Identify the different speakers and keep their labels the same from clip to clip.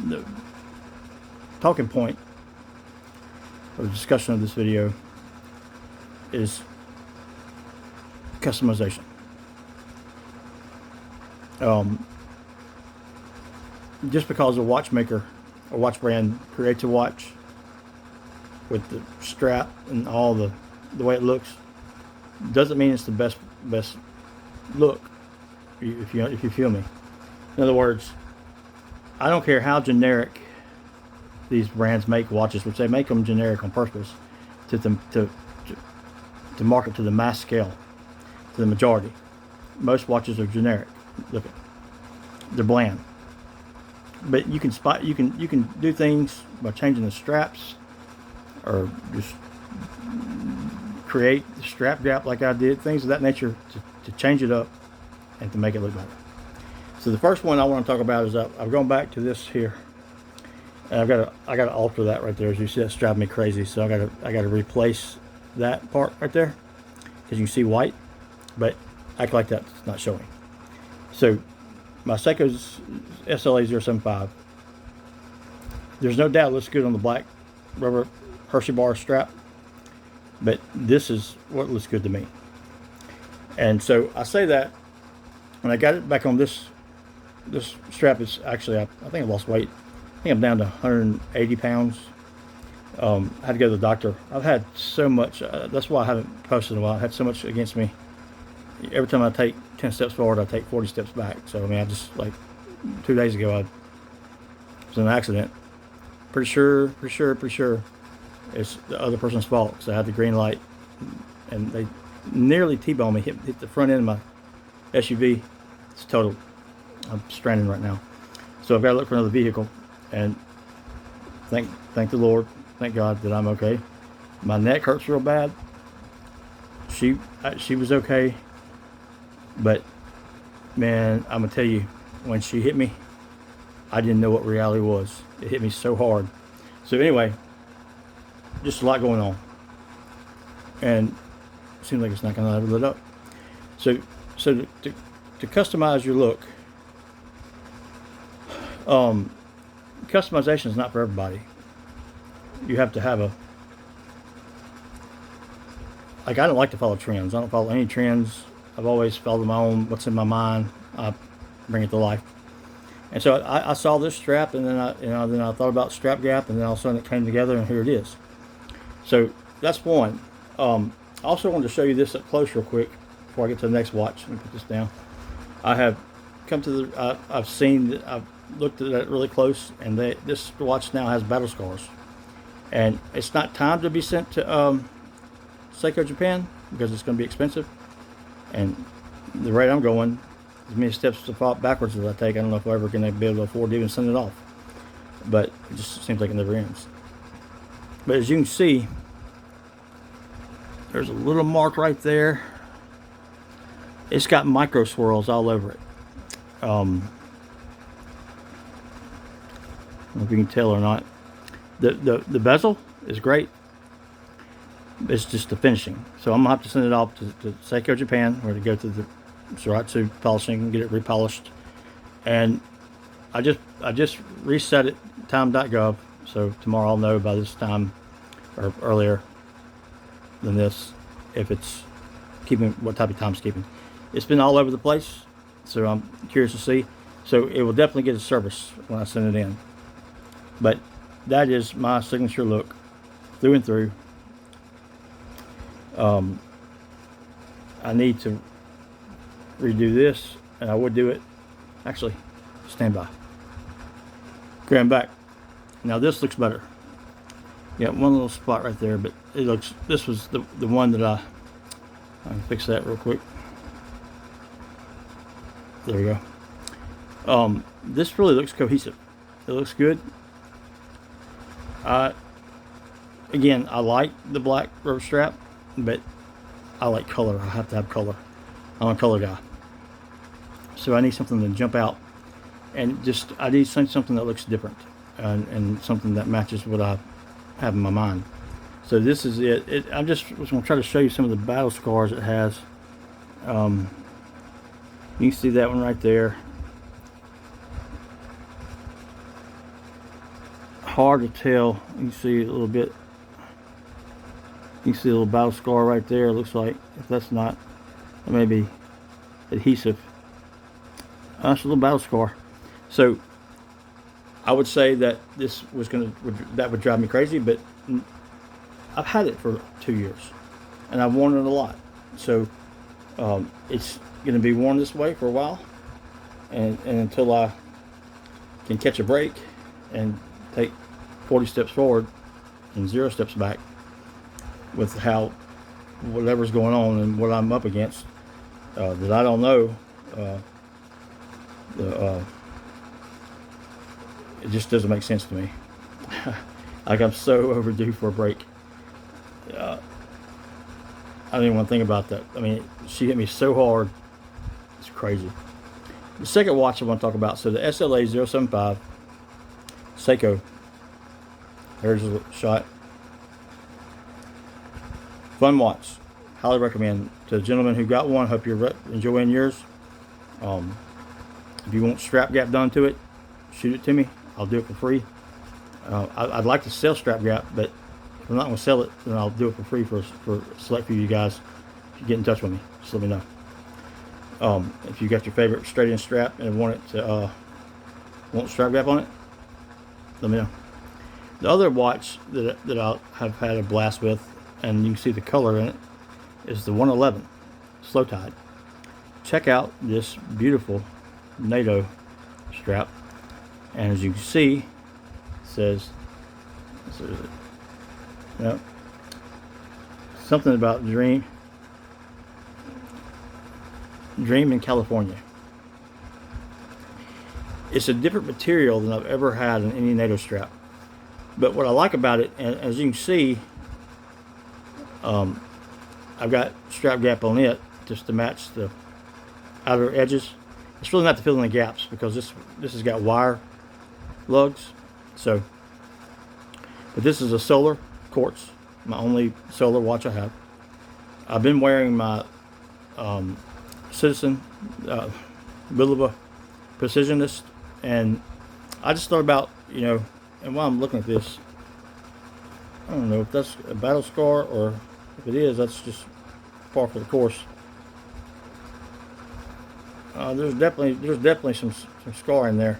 Speaker 1: the talking point of the discussion of this video is customization. Just because a watchmaker or watch brand creates a watch with the strap and all the way it looks doesn't mean it's the best look, if you feel me. In other words, I don't care how generic these brands make watches, which they make them generic on purpose to market to the mass scale, to the majority. Most watches are generic. Look, they're bland. But you can do things by changing the straps, or just create the strap gap like I did, things of that nature to change it up and to make it look better. So the first one I want to talk about is I've gone back to this here, and I gotta alter that right there. As you see, that's driving me crazy. So I gotta replace that part right there, because you can see white, but act like that's not showing. So my Seiko's SLA-075, there's no doubt it looks good on the black rubber Hershey bar strap, but this is what looks good to me. And so I say that when I got it back on this strap, is actually, I think I lost weight. I think I'm down to 180 pounds. I had to go to the doctor. I've had so much, that's why I haven't posted in a while. I had so much against me. Every time I take 10 steps forward, I take 40 steps back. So I mean, I just, like 2 days ago, I was in an accident. Pretty sure it's the other person's fault, because I had the green light and they nearly T-boned me, hit the front end of my SUV. It's total. I'm stranded right now. So I've got to look for another vehicle, and thank the Lord, thank God that I'm okay. My neck hurts real bad. She was okay, but man, I'm gonna tell you, when she hit me, I didn't know what reality was. It hit me so hard. So anyway, just a lot going on, and it seems like it's not gonna ever let up. So to customize your look, customization is not for everybody. You have to have I don't like to follow trends. I don't follow any trends. I've always followed my own, what's in my mind, I bring it to life. And so I saw this strap, and then I thought about strap gap, and then all of a sudden it came together, and here it is. So that's one. I also wanted to show you this up close real quick before I get to the next watch. Let me put this down. I have come to the, I've looked at it really close, and this watch now has battle scars. And it's not time to be sent to Seiko Japan, because it's going to be expensive. And the rate I'm going, as many steps to fall backwards as I take, I don't know if we're ever going to be able to afford to even send it off. But it just seems like it never ends. But as you can see, there's a little mark right there. It's got micro swirls all over it. I don't know if you can tell or not. The bezel is great. It's just the finishing. So I'm gonna have to send it off to Seiko Japan, where to go to the Shiratsu polishing and get it repolished. And I just reset it time.gov, so tomorrow I'll know by this time or earlier than this if it's keeping, what type of time it's keeping. It's been all over the place, so I'm curious to see. So it will definitely get a service when I send it in. But that is my signature look through and through. I need to redo this, and I would do it. Actually, stand by. Going back. Now this looks better. Yeah, one little spot right there, but it looks, this was the one that I can fix that real quick. There we go. This really looks cohesive. It looks good. Again, I like the black rubber strap, but I like color. I have to have color. I'm a color guy. So I need something to jump out, and just, I need something that looks different, and something that matches what I have in my mind. So this is it. I just was going to try to show you some of the battle scars it has. You can see that one right there. hard to tell. You can see a little bit. You can see a little battle scar right there. It looks like, if that's not, maybe adhesive. That's a little battle scar. So I would say that this was that would drive me crazy, but I've had it for 2 years, and I've worn it a lot. So it's going to be worn this way for a while, and until I can catch a break and take 40 steps forward and 0 steps back with whatever's going on and what I'm up against that I don't know. It just doesn't make sense to me. Like, I'm so overdue for a break. I don't even want to think about that. I mean, she hit me so hard. It's crazy. The second watch I want to talk about, so the SLA 075 Seiko. There's a shot. Fun watch. Highly recommend. To the gentleman who got one, hope you're enjoying yours. If you want strap gap done to it, shoot it to me. I'll do it for free. I'd like to sell strap gap, but if I'm not going to sell it, then I'll do it for free for a select few of you guys. If you get in touch with me, just let me know. If you got your favorite straight-in strap and want it to want strap gap on it, let me know. The other watch that I have had a blast with, and you can see the color in it, is the 111 SlowTide. Check out this beautiful NATO strap, and as you can see, it says something about dream in California. It's a different material than I've ever had in any NATO strap, but what I like about it, and as you can see, I've got strap gap on it just to match the outer edges. It's really not to fill in the gaps, because this has got wire lugs. So, but this is a solar quartz, my only solar watch I have. I've been wearing my Citizen Bilaba Precisionist, and I just thought about, and while I'm looking at this, I don't know if that's a battle scar, or if it is, that's just par for the course. There's definitely some scar in there.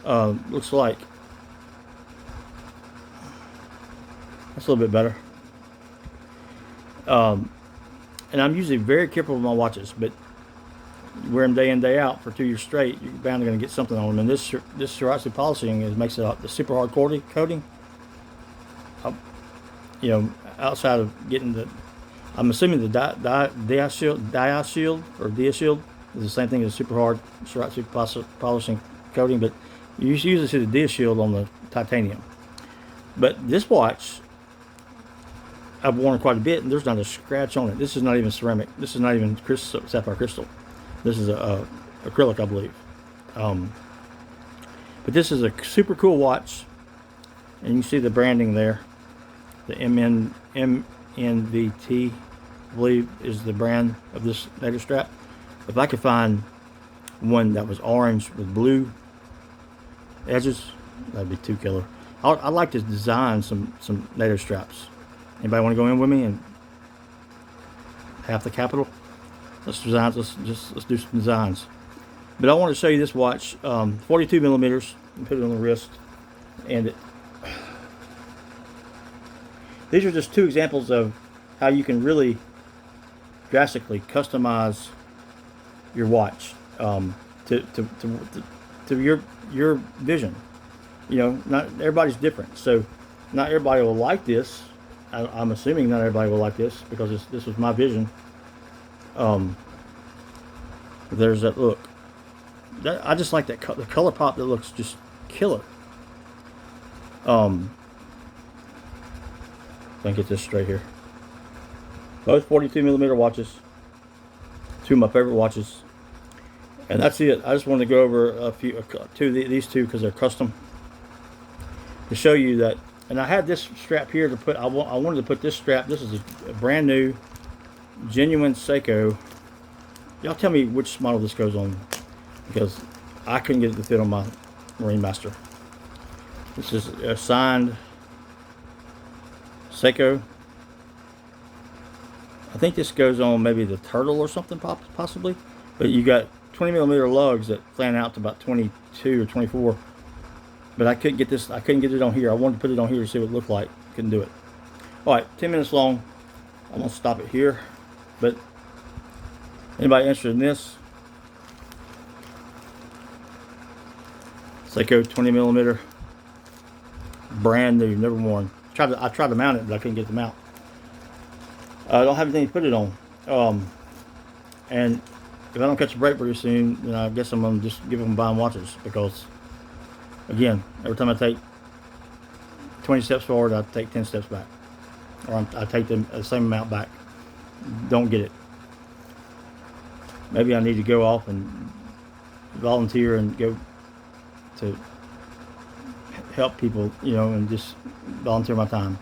Speaker 1: Looks like that's a little bit better. And I'm usually very careful with my watches, but you wear them day in, day out for 2 years straight, you're bound to going to get something on them. And this shiratsu polishing makes it the super hard coating. Outside of getting I'm assuming the dia shield is the same thing as super hard shiratsu polishing coating, but you usually see the dia shield on the titanium. But this watch, I've worn quite a bit, and there's not a scratch on it. This is not even ceramic. This is not even sapphire crystal. This is a acrylic, I believe. But this is a super cool watch, and you can see the branding there. The MNVT, I believe, is the brand of this NATO strap. If I could find one that was orange with blue edges, that'd be too killer. I'd like to design some NATO straps. Anybody want to go in with me and half the capital? Let's do some designs. But I want to show you this watch, 42 millimeters, and put it on the wrist, and these are just two examples of how you can really drastically customize your watch to your vision. Not everybody's different, so not everybody will like this. I'm assuming not everybody will like this, because this was my vision. There's that look. I just like that the color pop that looks just killer. If I can get this straight here. Both 42 millimeter watches. Two of my favorite watches. And that's it. I just wanted to go over these two because they're custom, to show you that. And I had this strap here to put. I wanted to put this strap. This is a brand new, genuine Seiko. Y'all tell me which model this goes on, because I couldn't get it to fit on my Marinemaster. This is a signed Seiko. I think this goes on maybe the Turtle or something, possibly. But you got 20mm lugs that fan out to about 22 or 24. But I couldn't get this. I couldn't get it on here. I wanted to put it on here to see what it looked like. Couldn't do it. All right, 10 minutes long. I'm gonna stop it here. But anybody interested in this? Seiko 20mm, brand new, never worn. I tried to mount it, but I couldn't get the mount. I don't have anything to put it on. And if I don't catch a break pretty soon, then I guess I'm gonna just give them buying watches, because again, every time I take 20 steps forward, I take 10 steps back, or I take the same amount back. Don't get it. Maybe I need to go off and volunteer and go to help people, you know, and just volunteer my time.